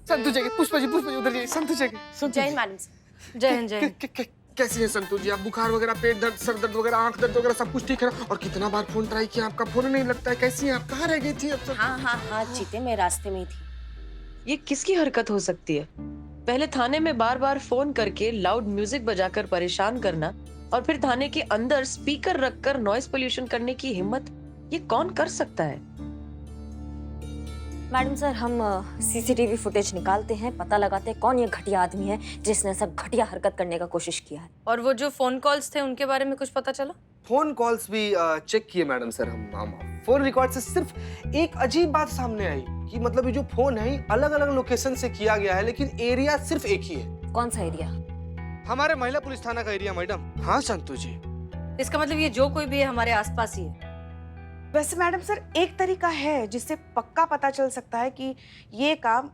संतू जगह, पुष्पा जी उधर जाइए, संतू जगह। जय हिंद मैडम। जय हिंद, जय हिंद। कैसी है संतू जी आप? बुखार वगैरह, पेट दर्द, सर दर्द वगैरह, आंख दर्द वगैरह सब कुछ ठीक है? और कितना बार फोन ट्राई किया, आपका फोन नहीं लगता है। कैसी है आप? कहाँ रह गई थी अब तक? हाँ चीते, मैं रास्ते में ही थी। ये किसकी हरकत हो सकती है? पहले थाने में बार बार फोन करके लाउड म्यूजिक बजाकर परेशान करना और फिर थाने के अंदर स्पीकर रखकर नॉइस पोल्यूशन करने की हिम्मत, ये कौन कर सकता है? मैडम सर, हम सीसीटीवी फुटेज निकालते हैं, पता लगाते हैं कौन ये घटिया आदमी है जिसने सब घटिया हरकत करने का कोशिश किया है। और वो जो फोन कॉल्स थे उनके बारे में कुछ पता चला? फोन कॉल्स भी चेक किए मैडम सर हम फोन रिकॉर्ड से सिर्फ एक अजीब बात सामने आई कि मतलब ये जो फोन है अलग अलग लोकेशन से किया गया है, लेकिन एरिया सिर्फ एक ही है। कौन सा एरिया? हमारे महिला पुलिस थाना का एरिया मैडम। हाँ संतू जी। इसका मतलब ये जो कोई भी है हमारे आसपास ही है। वैसे मैडम सर, एक तरीका है जिससे पक्का पता चल सकता है कि ये काम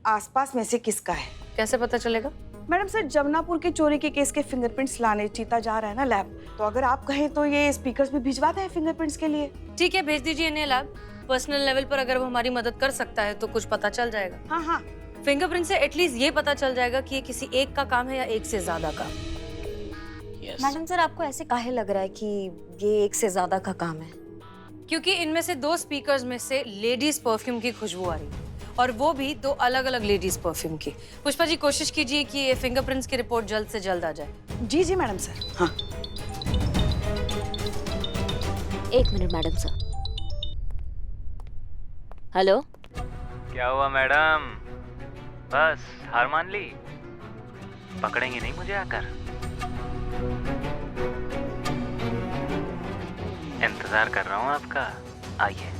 आसपास में से किसका है। कैसे पता चलेगा? मैडम सर, जमुनापुर के चोरी के केस के फिंगरप्रिंट्स लाने चीता जा रहा है ना लैब, तो अगर आप कहें तो ये स्पीकर्स भी भिजवा दें फिंगरप्रिंट्स के लिए। ठीक है, भेज दीजिए इन्हें लैब। पर्सनल लेवल पर अगर वो हमारी मदद कर सकता है तो कुछ पता चल जाएगा। हाँ। फिंगरप्रिंट से एटलीस्ट ये पता चल जाएगा कि ये किसी एक का काम है या एक से ज्यादा का। मैडम सर, आपको ऐसे काहे लग रहा है कि ये एक से ज्यादा का काम है? क्योंकि इनमें से 2 स्पीकर्स में से लेडीज परफ्यूम की खुशबू आ रही है, और वो भी 2 अलग अलग लेडीज परफ्यूम की। पुष्पा जी, कोशिश कीजिए कि ये फिंगरप्रिंट्स की रिपोर्ट जल्द से जल्द आ जाए। जी मैडम सर। हाँ। 1 मिनट मैडम सर। हेलो, क्या हुआ मैडम? बस हार मान ली? पकड़ेंगे नहीं मुझे आकर? इंतजार कर रहा हूँ आपका। आइए,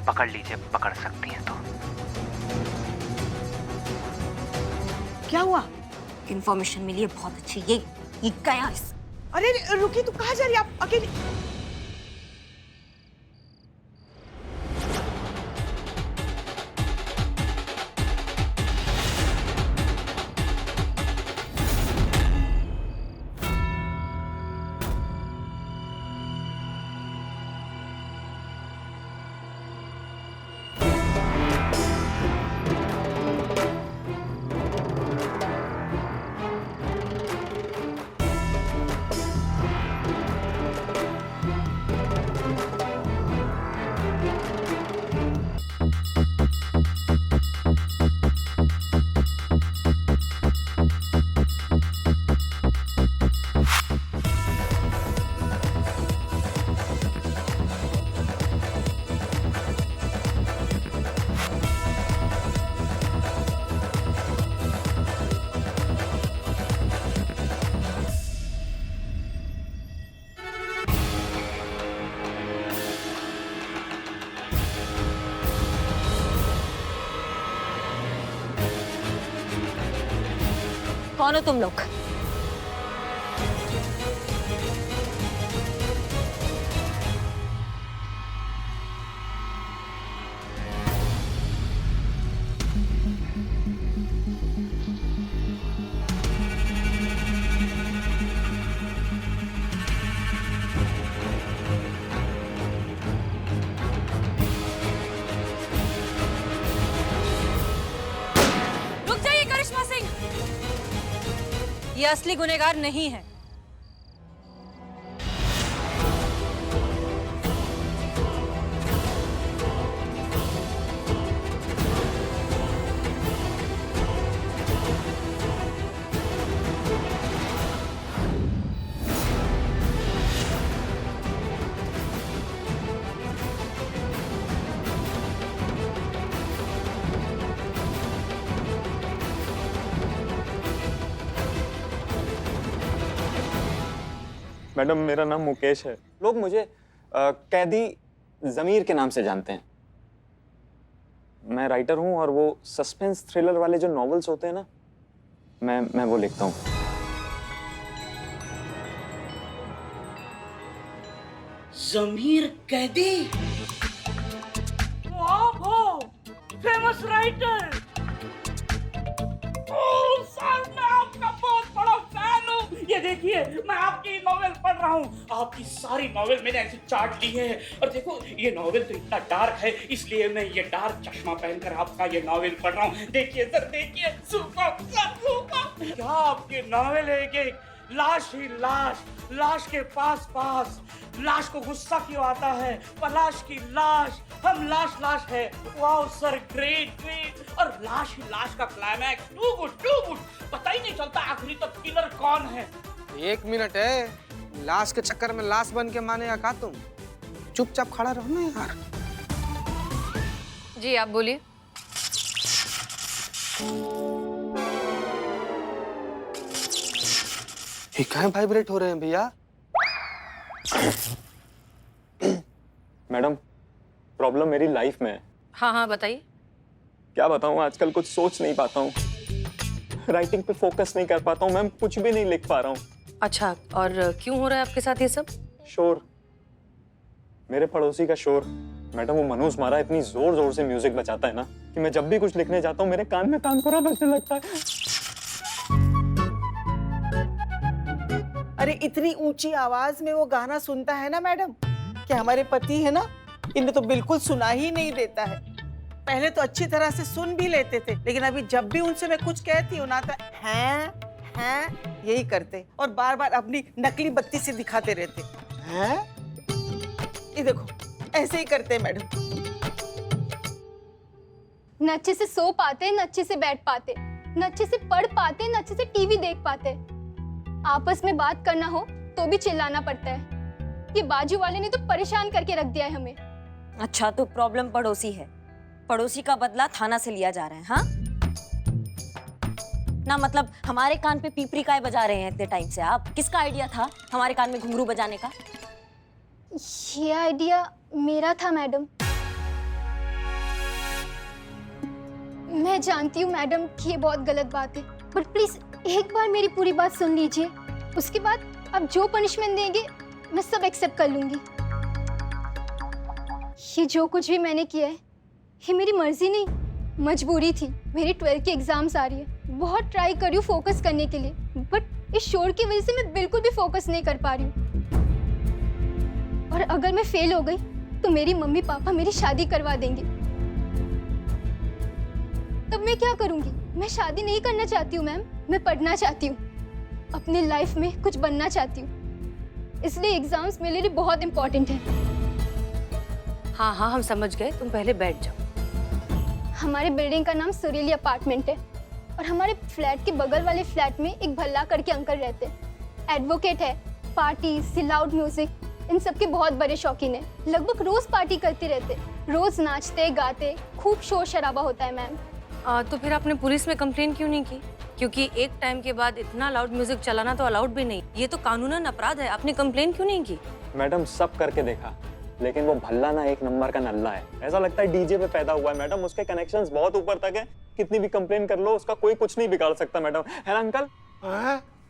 पकड़ लीजिए, पकड़ सकती हैं तो। क्या हुआ? इंफॉर्मेशन मिली है बहुत अच्छी। ये गया इस। अरे रुकी, तू कहाँ जा रही है? आप अकेली? कौन हो तुम लोग? रुक जाइए करिश्मा सिंह, ये असली गुनहगार नहीं है। मैडम, मेरा नाम मुकेश है। लोग मुझे कैदी ज़मीर के नाम से जानते हैं। मैं राइटर हूँ और वो सस्पेंस थ्रिलर वाले जो नॉवेल्स होते हैं ना, मैं वो लिखता हूँ। ज़मीर कैदी? आप हो फेमस राइटर? सर, मैं आपका बहुत बड़ा फैन हूँ। ये देखिए मैं आपकी नॉवेल पढ़ रहा हूँ। आपकी सारी नॉवेल मैंने ऐसे चाट ली है। और देखो ये नॉवेल तो इतना डार्क है, इसलिए मैं ये डार्क चश्मा पहनकर आपका ये नॉवेल पढ़ रहा हूँ। देखिए सर, देखिए, सुपर सुपर। क्या आपकी नॉवेल है कि लाश ही लाश, लाश के पास पास, लाश को गुस्सा क्यों आता है, पलाश की लाश, हम लाश लाश है। Wow sir, great great. और लाश ही लाश का climax, too good too good. पता ही नहीं चलता आखिरी तक किलर कौन है। 1 मिनट है, लाश के चक्कर में लाश बन के मानेगा का तुम? चुपचाप खड़ा रहो ना यार। जी आप बोलिए। ये कहाँ वाइब्रेट हो रहे हैं भैया? मैडम, प्रॉब्लम मेरी लाइफ में है। हाँ हाँ बताइए। क्या बताऊं, आजकल कुछ सोच नहीं पाता हूँ, राइटिंग पे फोकस नहीं कर पाता हूँ मैम, कुछ भी नहीं लिख पा रहा हूँ। अच्छा, और क्यों हो रहा है आपके साथ ये सब? शोर, मेरे पड़ोसी का शोर। मैडम वो मनोज मारा इतनी जोर जोर से म्यूजिक बजाता है ना कि मैं जब भी कुछ लिखने जाता हूँ मेरे कान में तानपुरा बजने लगता है। अरे इतनी ऊंची आवाज में वो गाना सुनता है ना मैडम, कि हमारे पति है ना, इन्हें तो बिल्कुल सुना ही नहीं देता है। पहले तो अच्छी तरह से सुन भी लेते थे, लेकिन अभी जब भी उनसे मैं कुछ कहती हूँ ना तो हैं यही करते और बार बार अपनी नकली बत्ती से दिखाते रहते हैं। ये देखो ऐसे ही करते हैं मैडम। न अच्छे से सो पाते, न अच्छे से बैठ पाते, न अच्छे से पढ़ पाते, न अच्छे से टीवी देख पाते। आपस में बात करना हो तो भी चिल्लाना पड़ता है। ये बाजू वाले ने तो परेशान करके रख दिया है हमें। अच्छा, तो प्रॉब्लम पड़ोसी है, पड़ोसी का बदला थाना से लिया जा रहा है? हाँ ना, मतलब हमारे कान पे पीपरी काय बजा रहे हैं इतने टाइम से आप? किसका आइडिया था हमारे कान में घुंघरू बजाने का? ये आइडिया मेरा था मैडम। मैं जानती हूँ मैडम कि ये बहुत गलत बात है, बट प्लीज एक बार मेरी पूरी बात सुन लीजिए। उसके बाद आप जो पनिशमेंट देंगे मैं सब एक्सेप्ट कर लूंगी। ये जो कुछ भी मैंने किया है ये मेरी मर्जी नहीं, मजबूरी थी। मेरी 12th की एग्जाम्स आ रही है, बहुत ट्राई कर रही हूँ फोकस करने के लिए, बट इस शोर की वजह से मैं बिल्कुल भी फोकस नहीं कर पा रही हूँ। और अगर मैं फेल हो गई तो मेरी मम्मी पापा मेरी शादी करवा देंगे। तब मैं क्या करूंगी? मैं शादी नहीं करना चाहती हूँ मैम, मैं पढ़ना चाहती हूँ, अपनी लाइफ में कुछ बनना चाहती हूँ, इसलिए एग्जाम्स मेरे लिए बहुत इंपॉर्टेंट है। हाँ हाँ हम समझ गए, तुम पहले बैठ जाओ। हमारे बिल्डिंग का नाम सुरीली अपार्टमेंट है और हमारे फ्लैट के बगल वाले फ्लैट में एक भल्ला करके अंकल रहते हैं। एडवोकेट है, पार्टी, लाउड म्यूजिक, इन सब के बहुत बड़े शौकीन है। लगभग रोज पार्टी करते रहते, रोज नाचते गाते, खूब शोर शराबा होता है मैम। तो फिर आपने पुलिस में कंप्लेन क्यों नहीं की? क्योंकि एक टाइम के बाद इतना लाउड म्यूजिक चलाना तो अलाउड भी नहीं, ये तो कानूनन अपराध है। आपने कंप्लेन क्यों नहीं की? मैडम सब करके देखा, लेकिन वो भल्ला ना एक नंबर का नल्ला है। ऐसा लगता है डीजे पे पैदा हुआ है मैडम, उसके कनेक्शंस बहुत ऊपर तक है। कितनी भी कंप्लेन कर लो उसका कोई कुछ नहीं बिगाड़ सकता मैडम, है ना अंकल?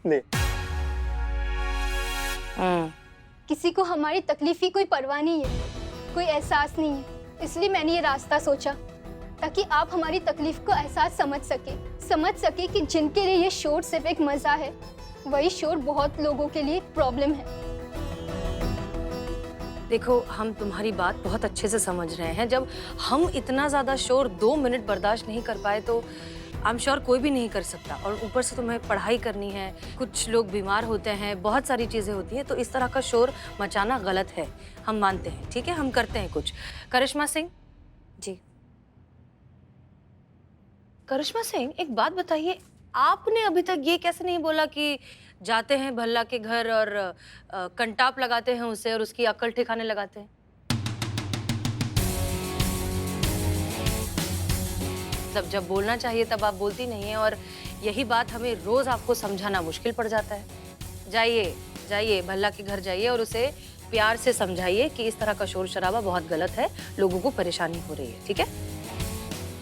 ले। किसी को हमारी तकलीफ की कोई परवाह नहीं है, कोई एहसास नहीं है, इसलिए मैंने ये रास्ता सोचा ताकि आप हमारी तकलीफ को एहसास समझ सके कि जिनके लिए ये शोर सिर्फ एक मजा है, वही शोर बहुत लोगों के लिए एक प्रॉब्लम है। देखो, हम तुम्हारी बात बहुत अच्छे से समझ रहे हैं। जब हम इतना ज्यादा शोर 2 मिनट बर्दाश्त नहीं कर पाए तो आई एम श्योर कोई भी नहीं कर सकता। और ऊपर से तुम्हें पढ़ाई करनी है, कुछ लोग बीमार होते हैं, बहुत सारी चीजें होती हैं, तो इस तरह का शोर मचाना गलत है। हम मानते हैं, ठीक है, हम करते हैं कुछ। करिश्मा सिंह जी। करिश्मा सिंह, एक बात बताइए, आपने अभी तक ये कैसे नहीं बोला कि जाते हैं भल्ला के घर और कंटाप लगाते हैं उसे और उसकी अक्ल ठिकाने लगाते हैं? जब बोलना चाहिए तब आप बोलती नहीं है, और यही बात हमें रोज आपको समझाना मुश्किल पड़ जाता है। जाइए भल्ला के घर जाइए और उसे प्यार से समझाइए कि इस तरह का शोर शराबा बहुत गलत है, लोगों को परेशानी हो रही है, ठीक है?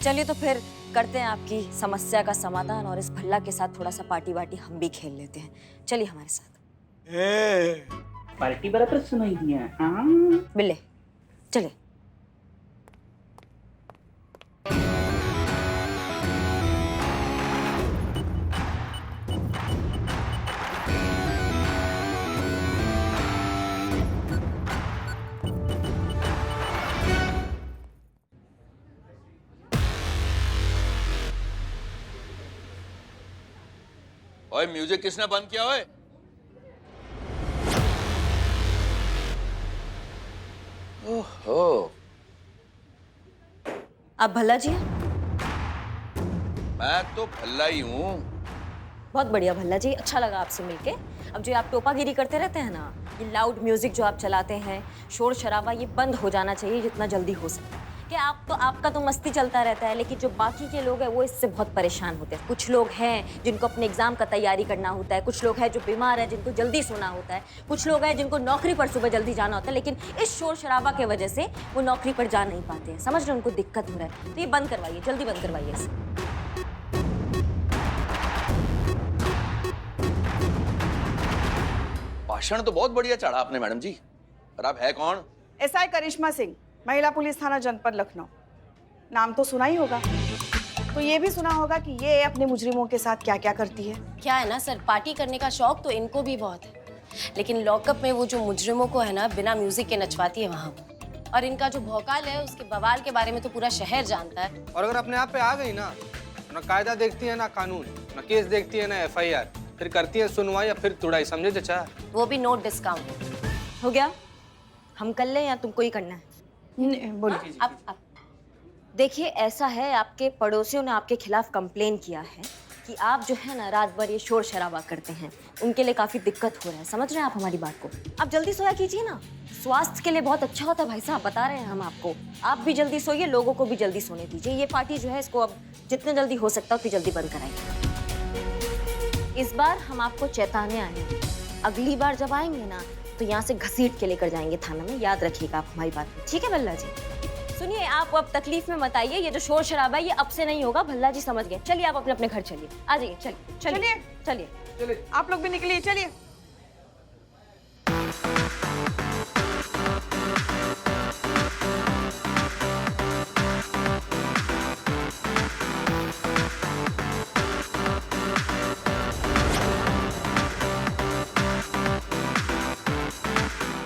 चलिए तो फिर करते हैं आपकी समस्या का समाधान, और इस भल्ला के साथ थोड़ा सा पार्टी वार्टी हम भी खेल लेते हैं। चलिए हमारे साथ। पार्टी बराबर सुनाई दिया। बिल्ले चलिए। ओए म्यूजिक किसने बंद किया ओए? ओहो, आप भल्ला जी हैं? मैं तो भल्ला ही हूँ। बहुत बढ़िया भल्ला जी, अच्छा लगा आपसे मिलके। अब जो आप टोपागिरी करते रहते हैं ना, ये लाउड म्यूजिक जो आप चलाते हैं, शोर शराबा, ये बंद हो जाना चाहिए जितना जल्दी हो सके। कि आपका तो मस्ती चलता रहता है, लेकिन जो बाकी के लोग हैं वो इससे बहुत परेशान होते हैं। कुछ लोग हैं जिनको अपने एग्जाम का तैयारी करना होता है, कुछ लोग हैं जो बीमार हैं जिनको जल्दी सोना होता है, कुछ लोग हैं जिनको नौकरी पर सुबह जल्दी जाना होता है, लेकिन इस शोर शराबा के वजह से वो नौकरी पर जा नहीं पाते हैं। समझ रहे, उनको दिक्कत हो रहा है। तो ये बंद करवाइए, जल्दी बंद करवाइए इसे। भाषण तो बहुत बढ़िया चढ़ा आपने मैडम जी, पर आप है कौन? एसआई करिश्मा सिंह, महिला पुलिस थाना जनपद लखनऊ। नाम तो सुना ही होगा, तो ये भी सुना होगा कि ये अपने मुजरिमों के साथ क्या क्या करती है। क्या है ना सर, पार्टी करने का शौक तो इनको भी बहुत है, लेकिन लॉकअप में वो जो मुजरिमों को है ना बिना म्यूजिक के नचवाती है वहाँ वो। और इनका जो भौकाल है, उसके बवाल के बारे में तो पूरा शहर जानता है। और अगर अपने आप पे आ गई ना, ना कायदा देखती है ना कानून, ना केस देखती है ना FIR, फिर करती है सुनवाई या फिर तुड़ाई, समझे चचा? वो भी नो डिस्काउंट। हो गया, हम कर लें या तुमको ही करना है? बोलिए। आप देखिए, ऐसा है, आपके पड़ोसियों ने आपके खिलाफ कंप्लेन किया है कि आप जो है ना रात भर ये शोर शराबा करते हैं। उनके लिए काफी दिक्कत हो रहा है। समझ रहे हैं आप हमारी बात को? आप जल्दी सोया कीजिए ना, स्वास्थ्य के लिए बहुत अच्छा होता है भाई साहब, बता रहे हैं हम आपको। आप भी जल्दी सोइए, लोगों को भी जल्दी सोने दीजिए। ये पार्टी जो है इसको अब जितने जल्दी हो सकता है उतनी जल्दी बंद कराइए। इस बार हम आपको चेताने आए हैं, अगली बार जब आएंगे ना तो यहाँ से घसीट के लेकर जाएंगे थाना में। याद रखिएगा आप हमारी बात को, ठीक है भल्ला जी? सुनिए, आप अब तकलीफ में मत आइए, ये जो शोर शराबा है ये अब से नहीं होगा। भल्ला जी समझ गए। चलिए आप अपने अपने घर चलिए, आ जाइए। चलिए चलिए चलिए, आप लोग भी निकलिए, चलिए।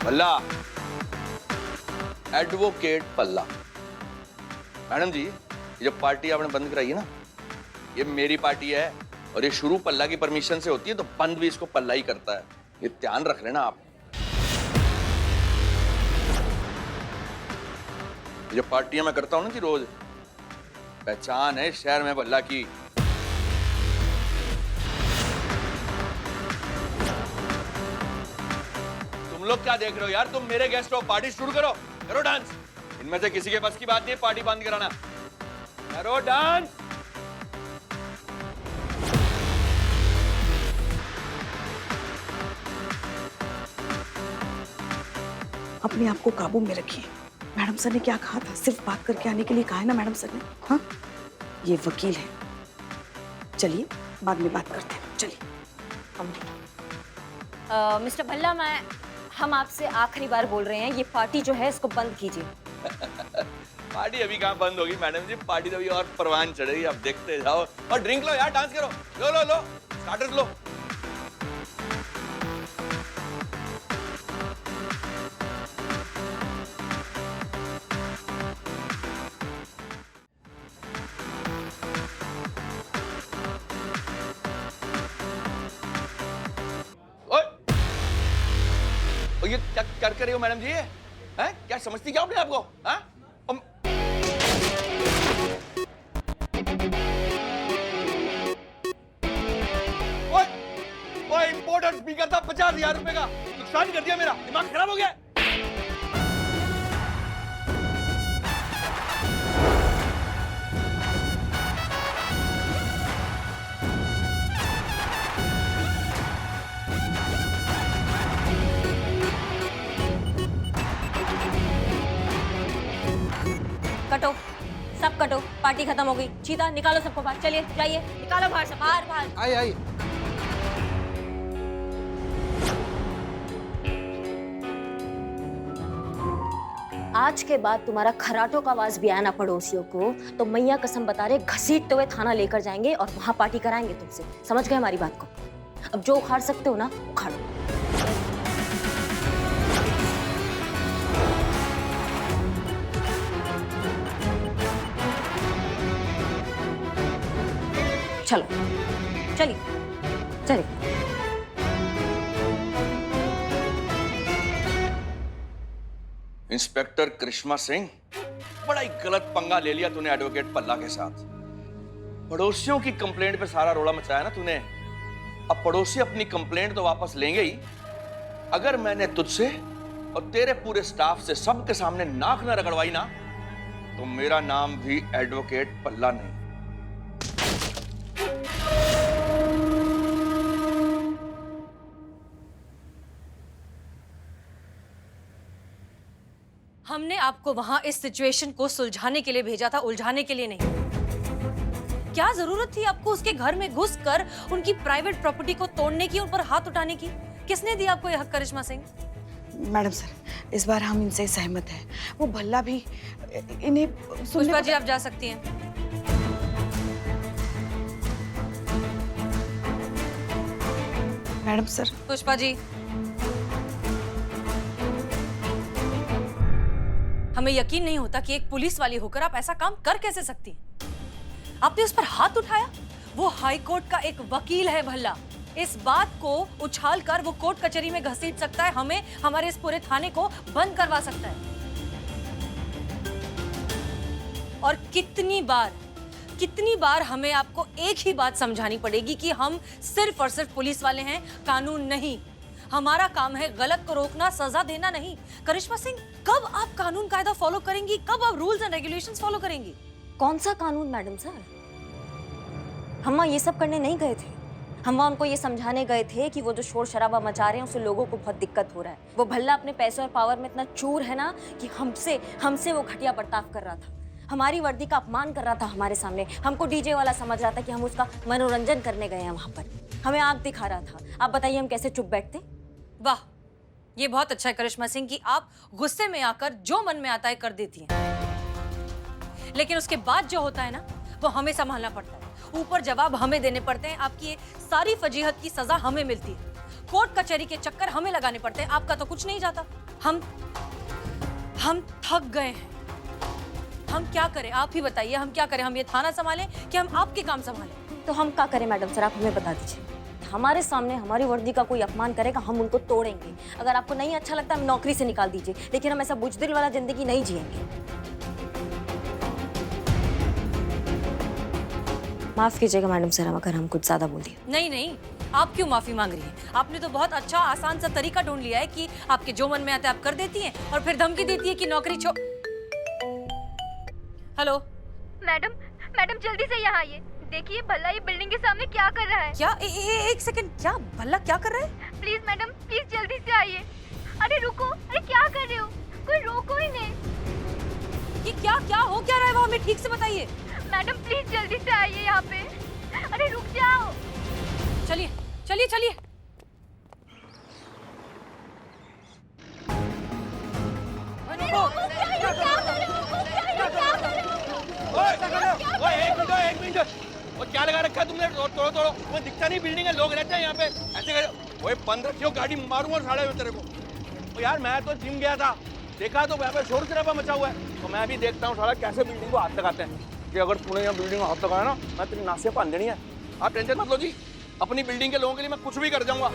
पल्ला, एडवोकेट पल्ला। मैडम जी, ये जो पार्टी आपने बंद कराई है ना, ये मेरी पार्टी है और ये शुरू पल्ला की परमिशन से होती है, तो बंद भी इसको पल्ला ही करता है। ये ध्यान रख लेना आप। ये जो पार्टियां मैं करता हूं ना जी रोज, पहचान है शहर में पल्ला की। तुम लोग क्या देख रहे हो यार? तुम मेरे गेस्ट हो, पार्टी शुरू करो, करो डांस। इनमें से किसी के पास की बात नहीं है पार्टी बंद कराना। करो डांस। अपने आप को काबू में रखिए। मैडम सर ने क्या कहा था? सिर्फ बात करके आने के लिए कहा है ना मैडम सर ने? हाँ, ये वकील है। चलिए बाद में बात करते हैं, चलिए। मिस्टर भल्ला, हम आपसे आखिरी बार बोल रहे हैं, ये पार्टी जो है इसको बंद कीजिए। पार्टी अभी कहाँ बंद होगी मैडम जी? पार्टी तो अभी और परवान चढ़ेगी, आप देखते जाओ। और ड्रिंक लो यार, डांस करो। लो लो लो, स्टार्टर्स लो। ओए, ये क्या कर रही हो मैडम जी? हैं? क्या समझती क्या अपने आपको? हाँ? ओए, इंपोर्टेड स्पीकर था 50,000 रुपए का, नुकसान कर दिया मेरा, दिमाग खराब हो गया। कटो, सब कटो, पार्टी खत्म हो गई। चीता, निकालो सबको बाहर। चलिए जाइए, निकालो बाहर सब, बाहर बाहर। आई आई। आज के बाद तुम्हारा खराटों का आवाज भी आया ना पड़ोसियों को, तो मैया कसम बता रहे घसीटते हुए थाना लेकर जाएंगे और वहां पार्टी कराएंगे तुमसे। समझ गए हमारी बात को? अब जो उखाड़ सकते हो ना उखाड़ो। चलो चलिए। चलिए। इंस्पेक्टर करिश्मा सिंह, बड़ा ही गलत पंगा ले लिया तूने एडवोकेट पल्ला के साथ। पड़ोसियों की कंप्लेंट पे सारा रोड़ा मचाया ना तूने। अब पड़ोसी अपनी कंप्लेंट तो वापस लेंगे ही, अगर मैंने तुझसे और तेरे पूरे स्टाफ से सबके सामने नाक न रगड़वाई ना, तो मेरा नाम भी एडवोकेट पल्ला नहीं। हमने आपको वहां इस सिचुएशन को सुलझाने के लिए भेजा था, उलझाने के लिए नहीं। क्या जरूरत थी आपको उसके घर में घुसकर उनकी प्राइवेट प्रॉपर्टी को तोड़ने की, उन पर हाथ उठाने की? किसने दिया आपको यह हक करिश्मा सिंह? मैडम सर, इस बार हम इनसे सहमत हैं। वो भल्ला भी इन्हें पुष्पा जी, आप जा सकती हैं। Madam sir. पुष्पा जी, हमें यकीन नहीं होता कि एक पुलिस वाली होकर आप ऐसा काम कर कैसे सकती हैं? आपने उस पर हाथ उठाया। वो हाई कोर्ट का एक वकील है भल्ला। इस बात को उछालकर वो कोर्ट कचहरी में घसीट सकता है, हमें, हमारे इस पूरे थाने को बंद करवा सकता है। और कितनी बार हमें आपको एक ही बात समझानी पड़ेगी कि हम सिर्फ और सिर्फ पुलिस वाले हैं, कानून नहीं। हमारा काम है गलत को रोकना, सजा देना नहीं। करिश्मा सिंह, कब आप कानून कायदा फॉलो करेंगी? कब आप रूल्स एंड रेगुलेशंस फॉलो करेंगी? कौन सा कानून मैडम सर? हम वहाँ ये सब करने नहीं गए थे। हम वहाँ उनको ये समझाने गए थे कि वो जो शोर शराबा मचा रहे हैं उससे लोगों को बहुत दिक्कत हो रहा है। वो भल्ला अपने पैसे और पावर में इतना चूर है ना कि हमसे वो घटिया बर्ताव कर रहा था, हमारी वर्दी का अपमान कर रहा था हमारे सामने। हमको डीजे वाला समझ रहा था कि हम उसका मनोरंजन करने गए हैं वहाँ पर, हमें आंख दिखा रहा था। आप बताइए हम कैसे चुप बैठते? वाह, ये बहुत अच्छा है करिश्मा सिंह कि आप गुस्से में आकर जो मन में आता है कर देती हैं, लेकिन उसके बाद जो होता है ना वो हमें संभालना पड़ता है। ऊपर जवाब हमें देने पड़ते हैं। आपकी ये सारी फजीहत की सजा हमें मिलती है। कोर्ट कचहरी के चक्कर हमें लगाने पड़ते हैं। आपका तो कुछ नहीं जाता। हम थक गए हैं। हम क्या करें? आप ही बताइए, हम क्या करें? हम ये थाना संभालें कि हम आपके काम संभालें? तो हम क्या करें मैडम सर, आप हमें बता दीजिए। हमारे सामने हमारी वर्दी का कोई अपमान करेगा, हम उनको तोड़ेंगे। अगर आपको नहीं अच्छा लगता, हम नौकरी से निकाल दीजिए, लेकिन हम ऐसा बुजदिल वाला जिंदगी नहीं जिएंगे। माफ कीजिएगा मैडम सर, अगर हम कुछ ज्यादा बोल दिए। नहीं, आप क्यों माफी मांग रही हैं? आपने तो बहुत अच्छा आसान सा तरीका ढूंढ लिया है कि आपके जो मन में आता है आप कर देती हैं और फिर धमकी देती है कि नौकरी छोड़। हेलो मैडम जल्दी से यहाँ आइए। देखिए भल्ला ये बिल्डिंग के सामने क्या कर रहा है। क्या? एक सेकंड, क्या भल्ला क्या कर रहा है? प्लीज मैडम, प्लीज जल्दी से आइए। अरे रुको, अरे क्या कर रहे हो? कोई रोको ही नहीं। ये क्या हो क्या रहा है? वो हमें ठीक से बताइए। मैडम प्लीज जल्दी से आइए यहाँ पे। अरे रुक जाओ। चलिए। एक मिनट, और क्या लगा रखा है तुमने? तोड़ो, तुम्हें दिखता नहीं बिल्डिंग है, लोग रहते हैं यहाँ पे। ऐसे कर, ओए बंद रखियो, गाड़ी मारूंगा साढ़े में तेरे को। तो यार मैं तो जिम गया था, देखा तो वहाँ पे शोर शराबा मचा हुआ है, तो मैं भी देखता हूँ साला कैसे बिल्डिंग को हाथ लगाते हैं। कि अगर तूने यहाँ बिल्डिंग को हाथ लगाया ना, मैं तेरी नासिया पान देनी है। आप टेंशन मत लो जी, अपनी बिल्डिंग के लोगों के लिए मैं कुछ भी कर जाऊंगा।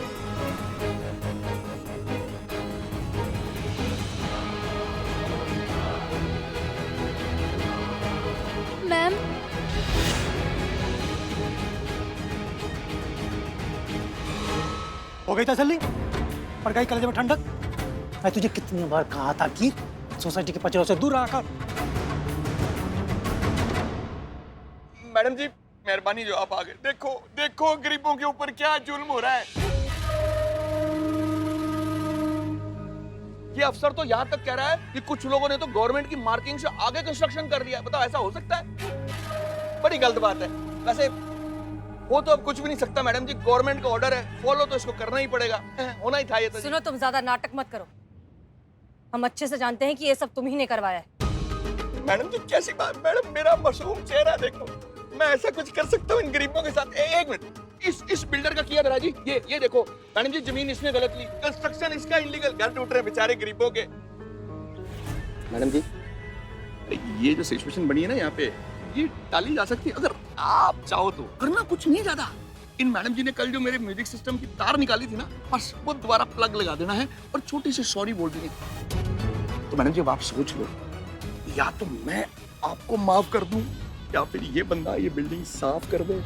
मैम, हो गई तसल्ली? पड़ गई कलेजे में ठंडक? मैं तुझे कितनी बार कहा था कि सोसाइटी के पचड़ों से दूर रहा कर। मैडम जी मेहरबानी, जो आप आ गए। देखो गरीबों के ऊपर क्या जुल्म हो रहा है। ये अफसर तो यहाँ तक कह रहा है कि कुछ लोगों ने तो गवर्नमेंट की मार्किंग से आगे कंस्ट्रक्शन कर दिया। बताओ ऐसा हो सकता है? बड़ी गलत बात है। वैसे वो तो अब कुछ भी नहीं सकता मैडम जी, गवर्नमेंट का ऑर्डर है, फॉलो तो इसको करना ही पड़ेगा, होना ही था ये तो। सुनो, तुम ज्यादा नाटक मत करो। हम अच्छे से जानते हैं कि ये सब तुम ही ने करवाया है। मैडम जी कैसी बात? मैडम मेरा मासूम चेहरा देखो, मैं ऐसा कुछ कर सकता हूँ इन गरीबों के साथ? एक मिनट, इस बिल्डर का किया जी, ये देखो मैडम जी, जमीन इसने गलत ली, कंस्ट्रक्शन इसका इलीगल, घर टूट रहे बेचारे गरीबों के। मैडम जी ये जो सिचुएशन बनी है ना यहाँ पे, ये टाली जा सकती है अगर आप चाहो तो। करना कुछ नहीं ज्यादा, इन मैडम जी ने कल जो मेरे म्यूजिक सिस्टम की तार निकाली थी ना, बस वो दोबारा प्लग लगा देना है और छोटी सी सॉरी बोल देनी। तो मैडम जी अब आप सोच लो, या तो मैं आपको माफ कर दूं या फिर ये बंदा ये बिल्डिंग साफ कर दे।